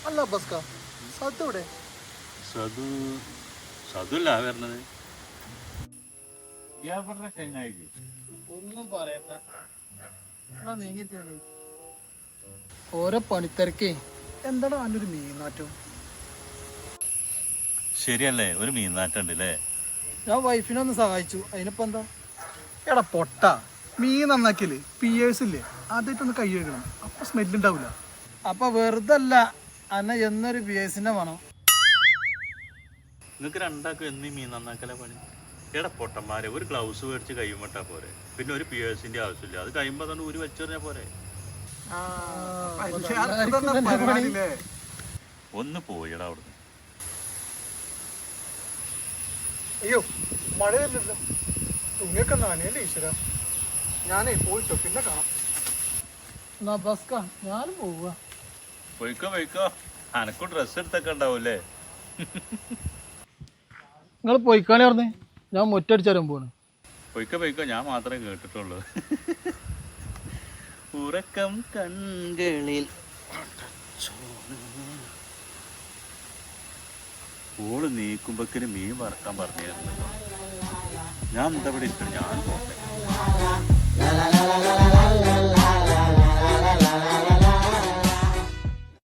അല്ല ബസ്ക സതു ഇവിടെ സതു സതുല്ല വരണത് ഒന്നും പറയണ്ട ഓരോ പണിത്തിരക്കേ എന്താടാ അവനൊരു മീനാറ്റം. ശരിയല്ലേ ഒരു മീൻനാറ്റുണ്ട് അല്ലേ? ഞാൻ വൈഫിനെ ഒന്ന് സഹായിച്ചു, അതിനിപ്പോ എന്താ? എടാ പൊട്ട മീൻ നന്നാക്കിയല്ലേ പിയേഴ്സ് ഇല്ലേ അതായിട്ടൊന്ന് കൈ കഴുകണം, അപ്പൊ സ്മെല്ല് ഉണ്ടാവില്ല. അപ്പൊ വെറുതെ അല്ല അന്ന എന്നൊരു പിയേഴ്സിനെ വേണം. നിങ്ങൾക്ക് രണ്ടാക്കും എന്നീ മീൻ നന്നാക്കല പണി. എടാ പൊട്ടന്മാരെ ഒരു ഗ്ലൗസ് മേടിച്ച് കൈമിട്ടാ പോരെ, പിന്നെ ഒരു പിയേഴ്സിന്റെ ആവശ്യമില്ല. അത് കഴിയുമ്പോ തന്നെ ഊരി വെച്ചറിഞ്ഞാ പോരെ. ഒന്ന് പോയടാ അവിടുന്ന്. അയ്യോ മഴയല്ലല്ലോ, തുണിയൊക്കെ നാനേന്റെ ഈശ്വര. ഞാനേ പോയിട്ടോ, പിന്നെ കാണാം. ഞാനും പോവുക. പോയിക്കോ പോയിക്കോ, അനക്കും ഡ്രസ്സ് എടുത്തൊക്കെ ഉണ്ടാവൂല്ലേ? നിങ്ങൾ പോയിക്കാണേ പറഞ്ഞേ, ഞാൻ മുറ്റടിച്ചാലും പോണ്. പോയിക്കോ പോയിക്കോ, ഞാൻ മാത്രമേ കേട്ടിട്ടുള്ളൂ. ഉറക്കം കൺകളിൽ ഓള് നീക്കുമ്പക്കിന് മീൻ വറക്കാൻ പറഞ്ഞിരുന്നു. ഞാൻ എന്താ ഇവിടെ ഇരിക്കണം, ഞാൻ പോട്ടെ.